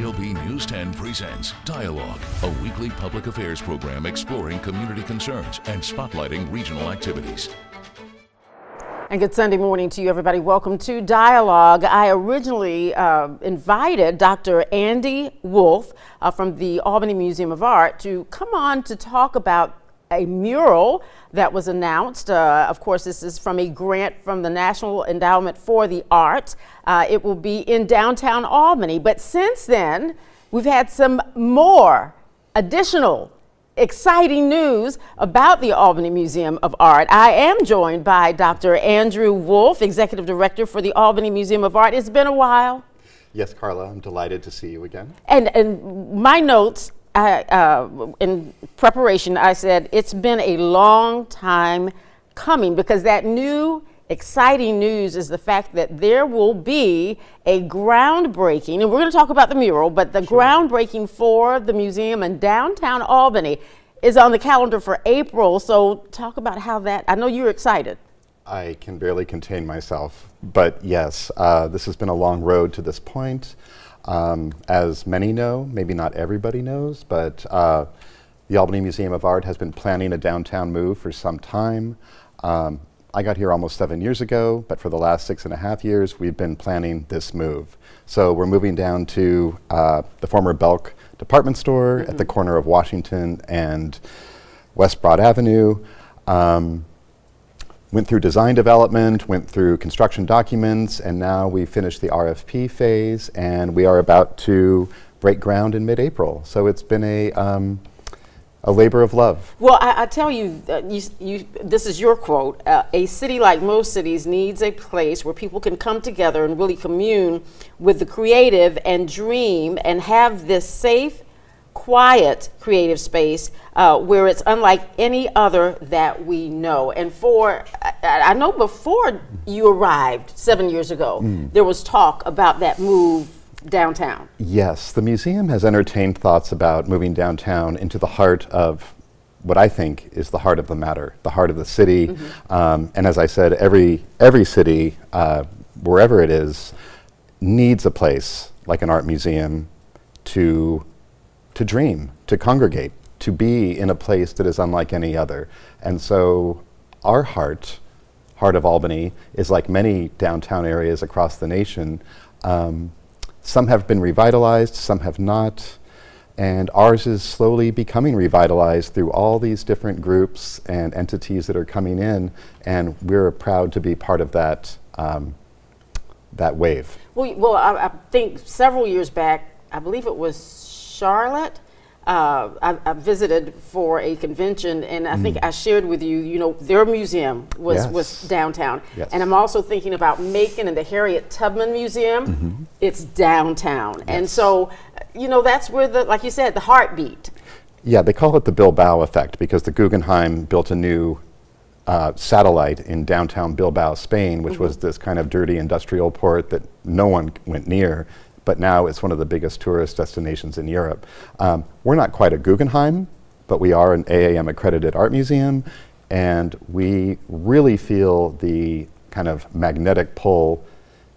KOB News 10 presents Dialogue, a weekly public affairs program exploring community concerns and spotlighting regional activities. And good Sunday morning to you, everybody. Welcome to Dialogue. I originally invited Dr. Andy Wolf from the Albany Museum of Art to come on to talk about a mural that was announced. Of course, this is from a grant from the National Endowment for the Arts. It will be in downtown Albany. But since then, we've had some more additional exciting news about the Albany Museum of Art. I am joined by Dr. Andrew Wolf, Executive Director for the Albany Museum of Art. It's been a while. Yes, Carla, I'm delighted to see you again. And my notes, in preparation, I said it's been a long time coming, because that new exciting news is the fact that there will be a groundbreaking, and we're going to talk about the mural, but the groundbreaking for the museum in downtown Albany is on the calendar for April. So talk about how that, I know you're excited. I can barely contain myself, but yes, this has been a long road to this point. As many know, maybe not everybody knows, but the Albany Museum of Art has been planning a downtown move for some time. I got here almost 7 years ago, but for the last 6.5 years, we've been planning this move. So we're moving down to the former Belk department store at the corner of Washington and West Broad Avenue. Went through design development, went through construction documents, and now we finished the RFP phase, and we are about to break ground in mid-April. So it's been a labor of love. Well, I tell you, this is your quote, a city like most cities needs a place where people can come together and really commune with the creative and dream and have this safe, quiet creative space where it's unlike any other that we know. And I know before you arrived 7 years ago, there was talk about that move downtown. Yes, the museum has entertained thoughts about moving downtown into the heart of what I think is the heart of the matter, the heart of the city. And as I said, every city, wherever it is, needs a place like an art museum to dream, to congregate, to be in a place that is unlike any other. And so our heart of Albany is like many downtown areas across the nation. Some have been revitalized, some have not, and ours is slowly becoming revitalized through all these different groups and entities that are coming in, and we're proud to be part of that wave. Well, I think several years back, I believe it was Charlotte, I visited for a convention, and I think I shared with you, their museum was downtown. Yes. And I'm also thinking about Macon and the Harriet Tubman Museum. It's downtown. Yes. And so, that's where like you said, the heartbeat. Yeah, they call it the Bilbao effect, because the Guggenheim built a new satellite in downtown Bilbao, Spain, which was this kind of dirty industrial port that no one went near. But now it's one of the biggest tourist destinations in Europe. We're not quite a Guggenheim, but we are an AAM accredited art museum, and we really feel the kind of magnetic pull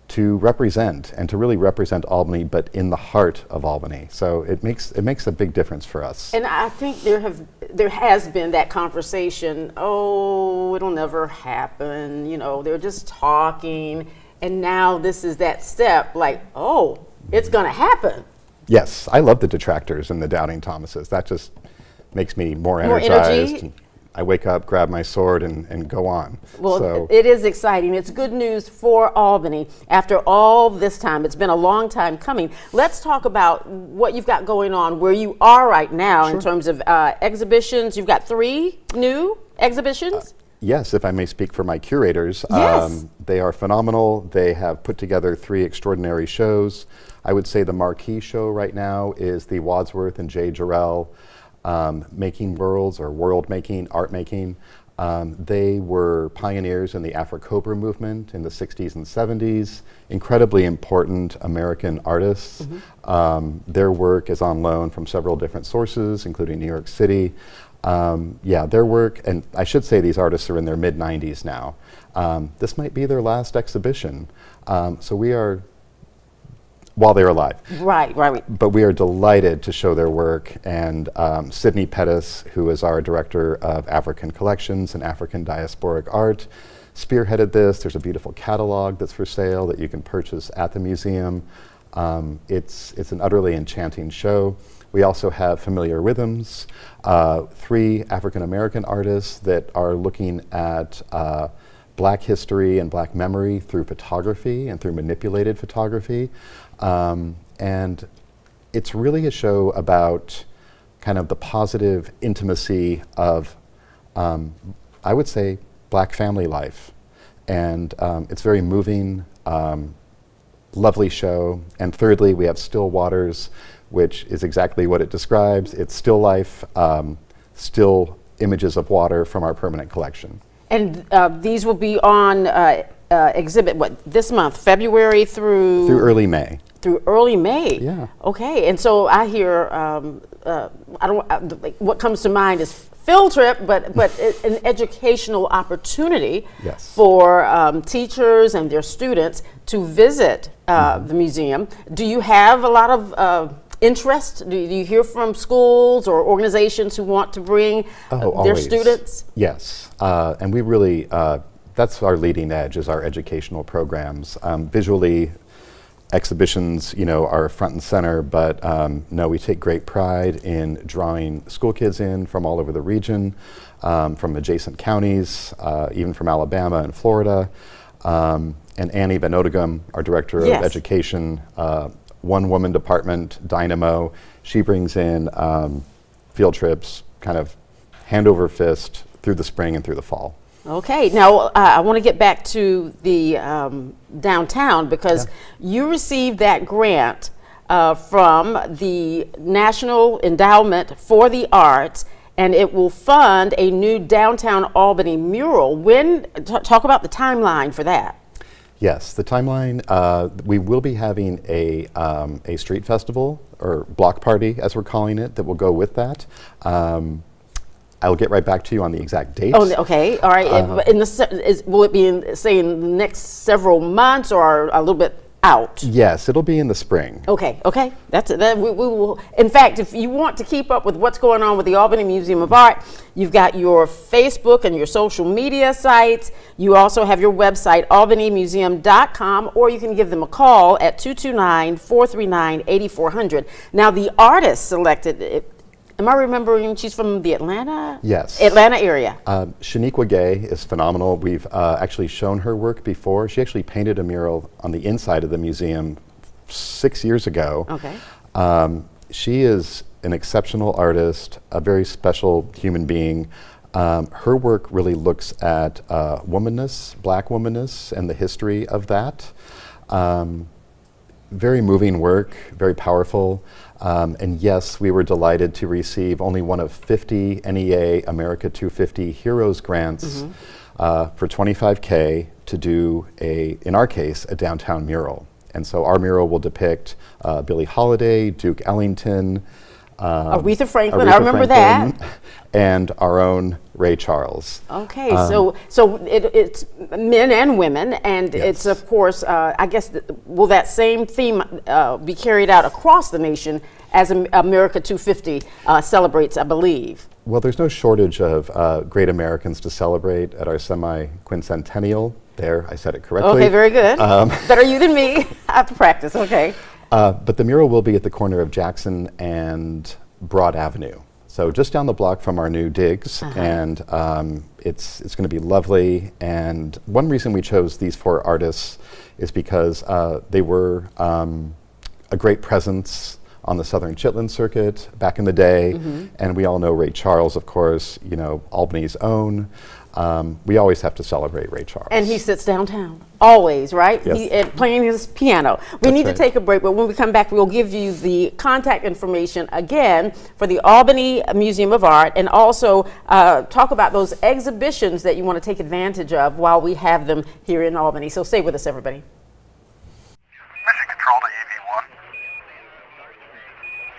to represent, and to really represent Albany, but in the heart of Albany. So it makes a big difference for us. And I think there has been that conversation, it'll never happen, they're just talking, and now this is that step, like, it's going to happen. Yes, I love the detractors and the doubting Thomases. That just makes me more energized. More energy? I wake up, grab my sword, and go on. Well, so it is exciting. It's good news for Albany after all this time. It's been a long time coming. Let's talk about what you've got going on, where you are right now in terms of exhibitions. You've got 3 new exhibitions? Yes, if I may speak for my curators. Yes. They are phenomenal. They have put together 3 extraordinary shows. I would say the marquee show right now is the Wadsworth and J. Jarrell Making Worlds, or World Making, Art Making. They were pioneers in the Afro-Cobra movement in the 60s and 70s, incredibly important American artists. Their work is on loan from several different sources, including New York City. Their work, and I should say these artists are in their mid-90s now. This might be their last exhibition. So we are while they're alive. Right. But we are delighted to show their work, and Sydney Pettis, who is our Director of African Collections and African Diasporic Art, spearheaded this. There's a beautiful catalog that's for sale that you can purchase at the museum. It's an utterly enchanting show. We also have Familiar Rhythms, 3 African American artists that are looking at Black history and Black memory through photography and through manipulated photography. And it's really a show about kind of the positive intimacy of, I would say, Black family life. And it's very moving, lovely show. And thirdly, we have Still Waters, which is exactly what it describes. It's still life, still images of water from our permanent collection. And these will be on exhibit, this month, February through? Through early May. Through early May? Yeah. Okay, and so I hear, what comes to mind is field trip, but an educational opportunity for teachers and their students to visit the museum. Do you have a lot of interest? Do you hear from schools or organizations who want to bring their students? Yes, and we really, that's our leading edge, is our educational programs. Visually, exhibitions, are front and center, but no, we take great pride in drawing school kids in from all over the region, from adjacent counties, even from Alabama and Florida. And Annie Van Otegum, our Director of Education, one-woman department, Dynamo, she brings in field trips, kind of hand over fist, through the spring and through the fall. Okay, now I want to get back to the downtown, because you received that grant from the National Endowment for the Arts, and it will fund a new downtown Albany mural. Talk about the timeline for that. Yes, the timeline, we will be having a street festival, or block party as we're calling it, that will go with that. I'll get right back to you on the exact dates. Oh, okay, all right. Will it be in the next several months, or a little bit out? Yes, it'll be in the spring. Okay, that's it. We will. In fact, if you want to keep up with what's going on with the Albany Museum of Art, you've got your Facebook and your social media sites. You also have your website, albanymuseum.com, or you can give them a call at 229-439-8400. Now, the artist selected, am I remembering she's from the Atlanta? Yes. Atlanta area. Shaniqua Gay is phenomenal. We've actually shown her work before. She actually painted a mural on the inside of the museum 6 years ago. Okay. She is an exceptional artist, a very special human being. Her work really looks at womanness, Black womanness, and the history of that. Very moving work, very powerful. And yes, we were delighted to receive only one of 50 NEA America 250 Heroes grants for $25K to do in our case, a downtown mural. And so our mural will depict Billie Holiday, Duke Ellington, Aretha Franklin, I remember that. And our own Ray Charles. Okay, so it's men and women, and it's, of course, I guess, will that same theme be carried out across the nation as America 250 celebrates, I believe? Well, there's no shortage of great Americans to celebrate at our semi-quincentennial. There, I said it correctly. Okay, very good. Better you than me. I have to practice, okay. But the mural will be at the corner of Jackson and Broad Avenue. So just down the block from our new digs, and it's going to be lovely. And one reason we chose these 4 artists is because they were a great presence on the Southern Chitlin circuit back in the day, and we all know Ray Charles, of course, Albany's own. We always have to celebrate Ray Charles. And he sits downtown, always, right? Yes. Playing his piano. We need to take a break, but when we come back, we'll give you the contact information again for the Albany Museum of Art, and also talk about those exhibitions that you want to take advantage of while we have them here in Albany. So stay with us, everybody. Mission Control to EV1.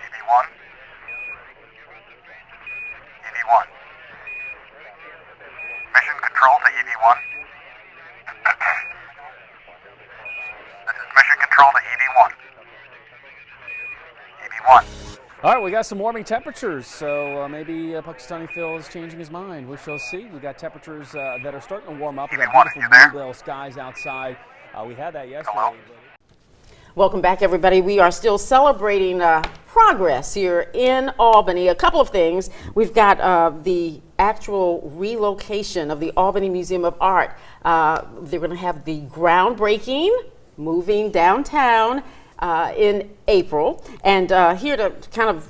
EV1. EV1. Mission Control to EV1. This is Mission Control to EV1. won. All right, we got some warming temperatures, so maybe Pakistani Phil is changing his mind. We shall see. We got temperatures that are starting to warm up. We got beautiful bluebell skies outside. We had that yesterday. Hello? Welcome back, everybody. We are still celebrating progress here in Albany. A couple of things. We've got the actual relocation of the Albany Museum of Art. They're going to have the groundbreaking, moving downtown in April. And here to kind of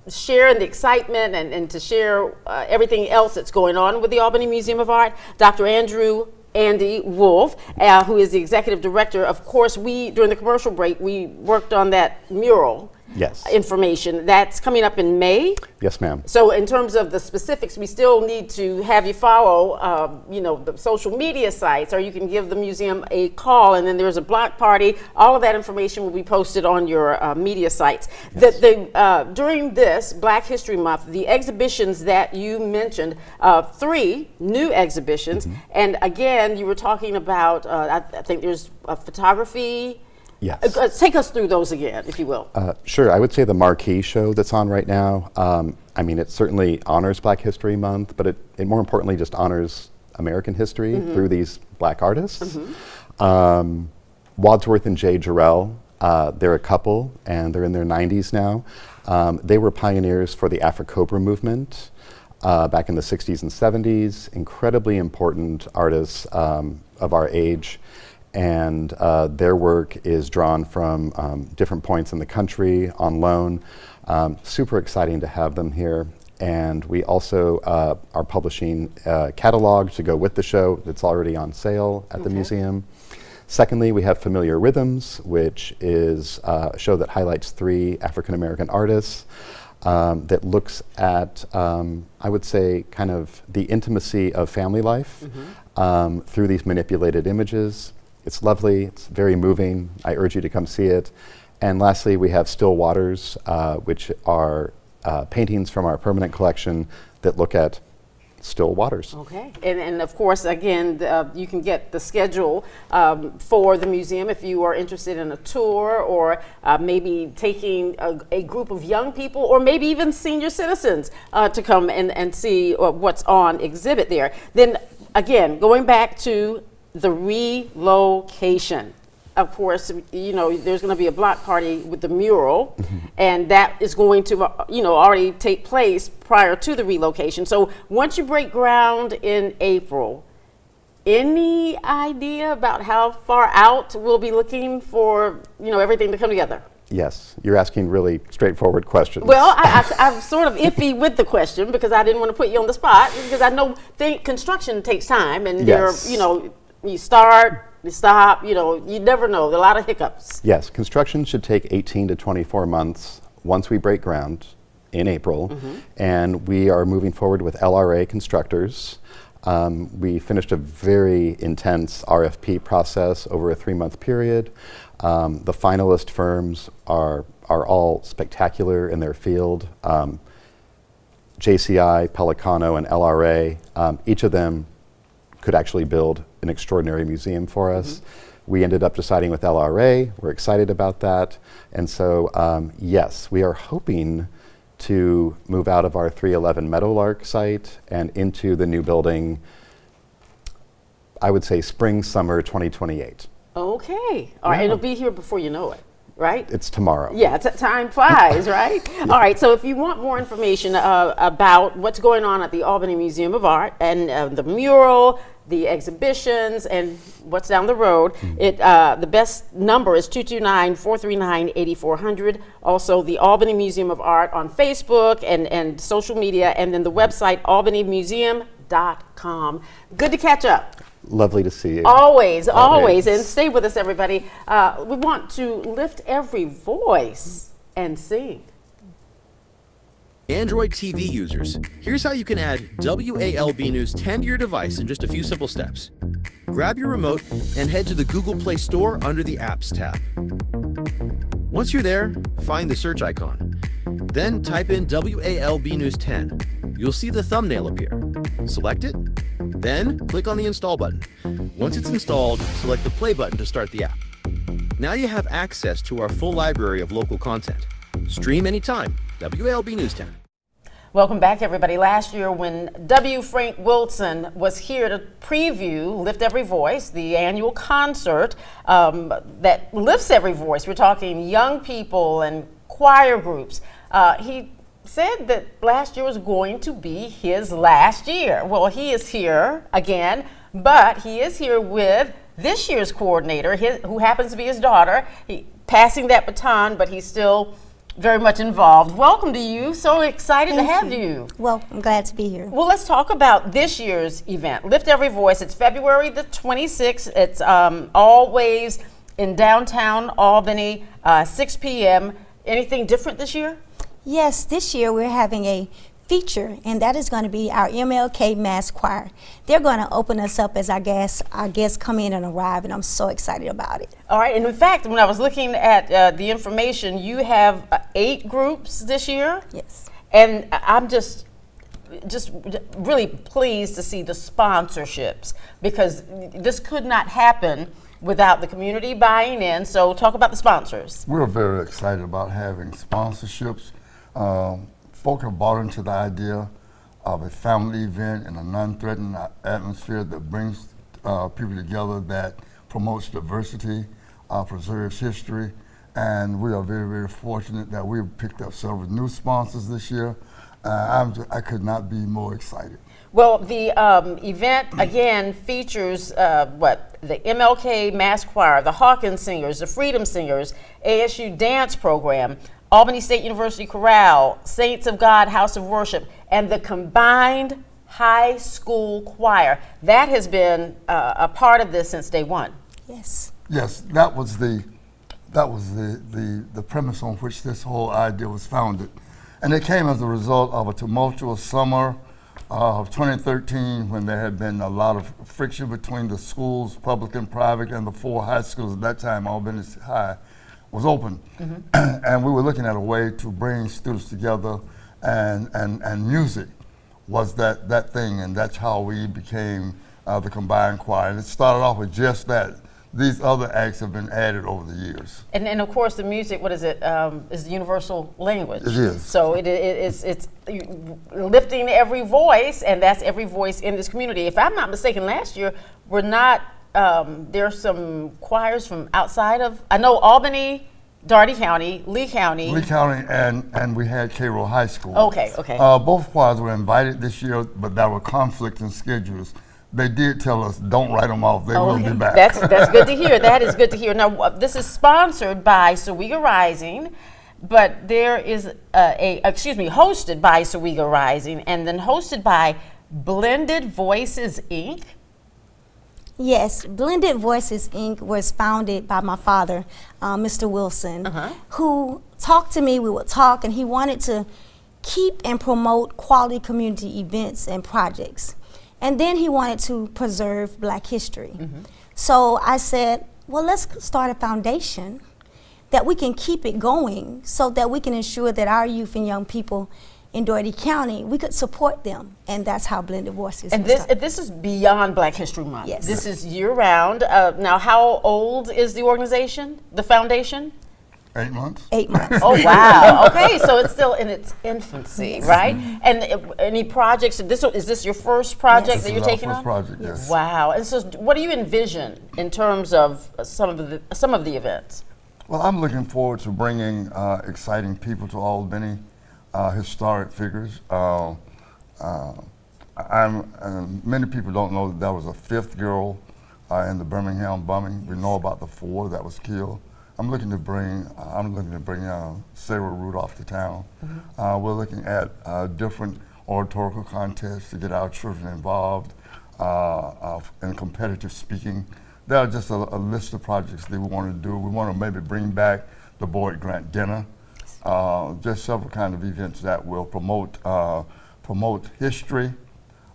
share in the excitement and to share everything else that's going on with the Albany Museum of Art, Dr. Andy Wolf, who is the executive director. Of course, during the commercial break, we worked on that mural information. That's coming up in May. Yes, ma'am. So in terms of the specifics, we still need to have you follow, the social media sites, or you can give the museum a call, and then there's a block party. All of that information will be posted on your media sites. Yes. During this Black History Month, the exhibitions that you mentioned, 3 new exhibitions, and again, you were talking about, I think there's photography. Yes. Take us through those again, if you will. Sure. I would say the marquee show that's on right now, I mean, it certainly honors Black History Month, but it more importantly just honors American history through these Black artists. Wadsworth and Jay Jarrell, they're a couple, and they're in their 90s now. They were pioneers for the Afro-Cobra movement back in the 60s and 70s, incredibly important artists of our age. And their work is drawn from different points in the country on loan. Super exciting to have them here. And we also are publishing a catalog to go with the show that's already on sale at the museum. Secondly, we have Familiar Rhythms, which is a show that highlights 3 African-American artists that looks at, I would say, kind of the intimacy of family life through these manipulated images. It's lovely, it's very moving. I urge you to come see it. And lastly, we have Still Waters, which are paintings from our permanent collection that look at still waters. Okay, and of course, again, you can get the schedule for the museum if you are interested in a tour, or maybe taking a group of young people, or maybe even senior citizens to come and see what's on exhibit there. Then again, going back to the relocation. Of course, there's going to be a block party with the mural, and that is going to, already take place prior to the relocation. So once you break ground in April, any idea about how far out we'll be looking for, everything to come together? Yes, you're asking really straightforward questions. Well, I'm sort of iffy with the question because I didn't want to put you on the spot, because I know construction takes time, and you start, you stop, you never know. There are a lot of hiccups. Yes, construction should take 18 to 24 months once we break ground in April, and we are moving forward with LRA constructors. We finished a very intense RFP process over a 3-month period. The finalist firms are all spectacular in their field. JCI, Pelicano, and LRA, each of them could actually build an extraordinary museum for us. We ended up deciding with LRA. We're excited about that. And so, yes, we are hoping to move out of our 311 Meadowlark site and into the new building, I would say spring, summer 2028. Okay. All right. It'll be here before you know it, right? It's tomorrow. Yeah, time flies, right? All right, so if you want more information about what's going on at the Albany Museum of Art and the mural, the exhibitions, and what's down the road, the best number is 229-439-8400. Also, the Albany Museum of Art on Facebook and social media, and then the website albanymuseum.com. Good to catch up. Lovely to see you. Always. And stay with us, everybody. We want to lift every voice and sing. Android TV users, here's how you can add WALB News 10 to your device in just a few simple steps. Grab your remote and head to the Google Play Store under the Apps tab. Once you're there, find the search icon. Then type in WALB News 10. You'll see the thumbnail appear. Select it, then click on the Install button. Once it's installed, select the Play button to start the app. Now you have access to our full library of local content. Stream anytime. WALB News 10. Welcome back, everybody. Last year, when W. Frank Wilson was here to preview Lift Every Voice, the annual concert that lifts every voice, we're talking young people and choir groups, he said that last year was going to be his last year. Well, he is here again, but he is here with this year's coordinator, who happens to be his daughter. Passing that baton, but he's still very much involved. Welcome to you. So excited to have you. Well, I'm glad to be here. Well, let's talk about this year's event, Lift Every Voice. It's February the 26th. It's always in downtown Albany, 6 p.m. Anything different this year? Yes, this year we're having a feature, and that is going to be our MLK Mass Choir. They're going to open us up as our guests come in and arrive, and I'm so excited about it. All right, and in fact, when I was looking at the information, you have 8 groups this year. Yes. And I'm just really pleased to see the sponsorships, because this could not happen without the community buying in. So talk about the sponsors. We're very excited about having sponsorships. Folk have bought into the idea of a family event in a non-threatening atmosphere that brings people together, that promotes diversity, preserves history, and we are very, very fortunate that we've picked up several new sponsors this year. I could not be more excited. Well, the event again features the MLK Mass Choir, the Hawkins Singers, the Freedom Singers, ASU Dance Program, Albany State University Chorale, Saints of God House of Worship, and the combined high school choir. That has been a part of this since day one. Yes. Yes, that was the premise on which this whole idea was founded. And it came as a result of a tumultuous summer of 2013, when there had been a lot of friction between the schools, public and private, and the 4 high schools. At that time, Albany High was open. Mm-hmm. And we were looking at a way to bring students together, and music was that thing, and that's how we became the combined choir. And it started off with just that. These other acts have been added over the years. And of course the music, what is it, is the universal language. It is. So it's lifting every voice, and that's every voice in this community. If I'm not mistaken, last year there's some choirs from outside of, I know Albany, Dougherty County, Lee County. And we had Cairo High School. Okay. Both choirs were invited this year, but there were conflicts in schedules. They did tell us, don't write them off, they will be back. That's good to hear. That is good to hear. Now, this is sponsored by Sowega Rising, but there is hosted by Sowega Rising, and then hosted by Blended Voices, Inc. Yes, Blended Voices, Inc. was founded by my father, Mr. Wilson, who talked to me. We would talk, and he wanted to keep and promote quality community events and projects. And then he wanted to preserve Black history. So I said, well, let's start a foundation that we can keep it going, so that we can ensure that our youth and young people in Dougherty County, we could support them. And that's how Blended Voices And this is beyond Black History Month. Yes. This is year-round. Now, how old is the organization, the foundation? 8 months. 8 months. Oh, wow. Okay, so it's still in its infancy, Yes. right? And any projects, is this your first project Yes. that you're This is taking our on? first project, yes. Wow. And so what do you envision in terms of some of the events? Well, I'm looking forward to bringing exciting people to Albany, historic figures. Many people don't know that there was a 5th girl in the Birmingham bombing. We know about the 4 that was killed. I'm looking to bring Sarah Rudolph to town. We're looking at different oratorical contests to get our children involved in competitive speaking. There are just a list of projects that we want to do. We want to maybe bring back the Boyd Grant Dinner, just several kind of events that will promote history,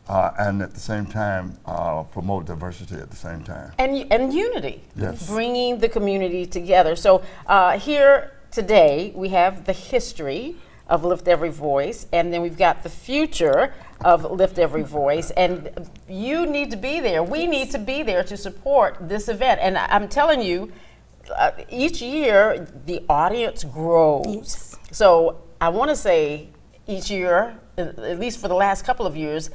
and at the same time promote diversity at the same time. And unity. Yes. Bringing the community together. So here today we have the history of Lift Every Voice, and then we've got the future of Lift Every Voice, and you need to be there. We need to be there to support this event. And I'm telling you, each year the audience grows. Yes. So I want to say each year, at least for the last couple of years,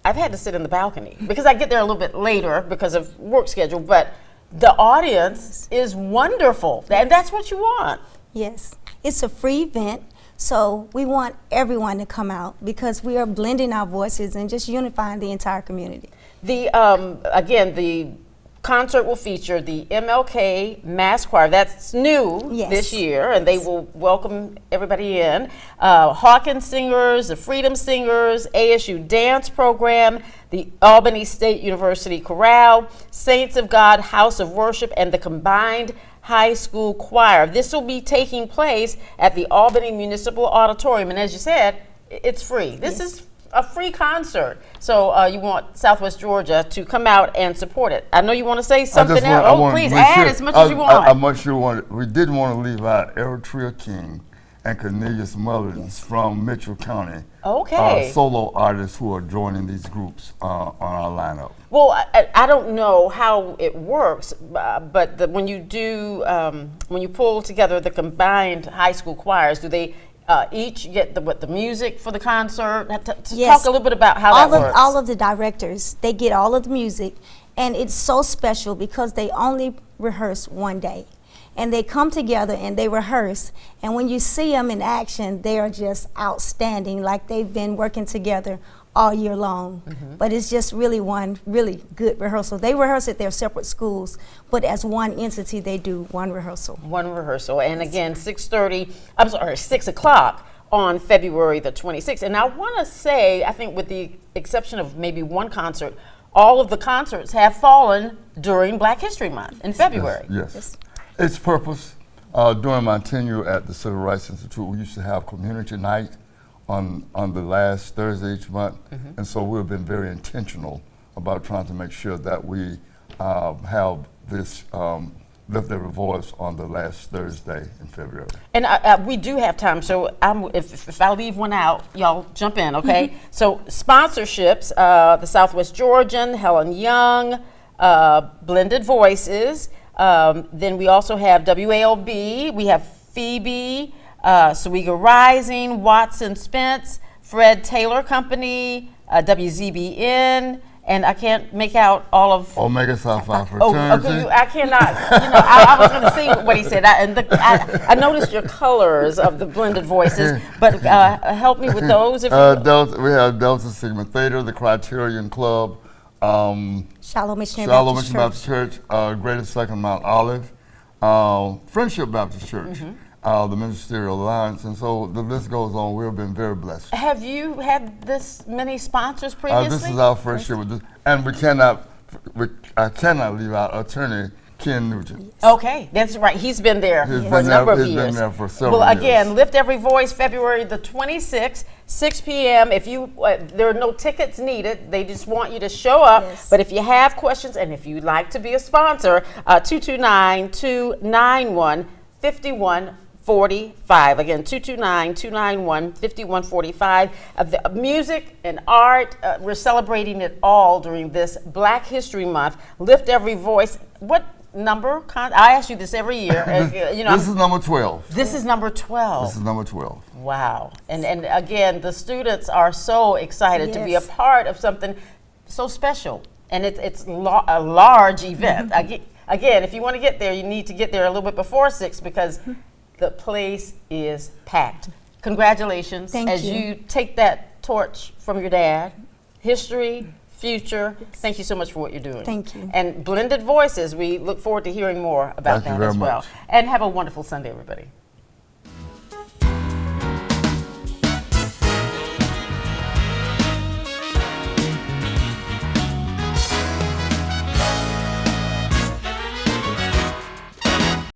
I've had to sit in the balcony because I get there a little bit later because of work schedule, but the audience is wonderful, and that's what you want. Yes, it's a free event, so we want everyone to come out because we are blending our voices and just unifying the entire community. The again, the concert will feature the MLK Mass Choir. That's new Yes. this year, and they will welcome everybody in. Hawkins Singers, the Freedom Singers, ASU Dance Program, the Albany State University Chorale, Saints of God House of Worship, and the combined high school choir. This will be taking place at the Albany Municipal Auditorium, and as you said, it's free. This is a free concert. So you want Southwest Georgia to come out and support it. I know you want to say something else. Please add as much as you want. We didn't want to leave out Eritrea King and Cornelius Mullins from Mitchell County. Okay. Solo artists who are joining these groups on our lineup. Well, I don't know how it works, but when you do, when you pull together the combined high school choirs, do they each get the music for the concert? Yes. Talk a little bit about how that works. All of the directors, they get all of the music, and it's so special because they only rehearse one day. And they come together and they rehearse, and when you see them in action, they are just outstanding, like they've been working together all year long. But it's just really one really good rehearsal. They rehearse at their separate schools, but as one entity, they do one rehearsal. One rehearsal, and again, 6 o'clock on February the 26th. And I want to say, I think with the exception of maybe one concert, all of the concerts have fallen during Black History Month in February. Yes. Its purpose, during my tenure at the Civil Rights Institute, we used to have community night on the last Thursday each month, and so we've been very intentional about trying to make sure that we have this Lift Every Voice on the last Thursday in February. And we do have time, so if I leave one out, y'all jump in, okay? So sponsorships, the Southwest Georgian, Helen Young, Blended Voices. Then we also have WALB, we have Phoebe, Sawega Rising, Watson Spence, Fred Taylor Company, WZBN, and I can't make out all of Omega Psi Phi Fraternity. Okay, I cannot. I was going to see what he said. I noticed your colors of the Blended Voices, but help me with those. If we have Delta Sigma Theta, the Criterion Club, Shalom Missionary Baptist Church, Greater Second Mount Olive, Friendship Baptist Church, the Ministerial Alliance, and so the list goes on. We've been very blessed. Have you had this many sponsors previously? This is our first year with this, and I cannot leave out Attorney Ken Nugent. Okay, that's right. He's been there for a number of years. He's been there for several years. Well, again, years. Lift Every Voice, February the 26th, 6 p.m. If you, there are no tickets needed. They just want you to show up. Yes. But if you have questions and if you'd like to be a sponsor, 229-291-5145. Again, 229-291-5145. The music and art, we're celebrating it all during this Black History Month. Lift Every Voice. What number? I ask you this every year. This is number 12. This is number 12. This is number 12. Wow. And again, the students are so excited to be a part of something so special. And it's a large event. Again, if you want to get there, you need to get there a little bit before 6 because the place is packed. Congratulations as you take that torch from your dad. History, future. Thank you so much for what you're doing. Thank you. And Blended Voices, we look forward to hearing more about that as well. And have a wonderful Sunday, everybody.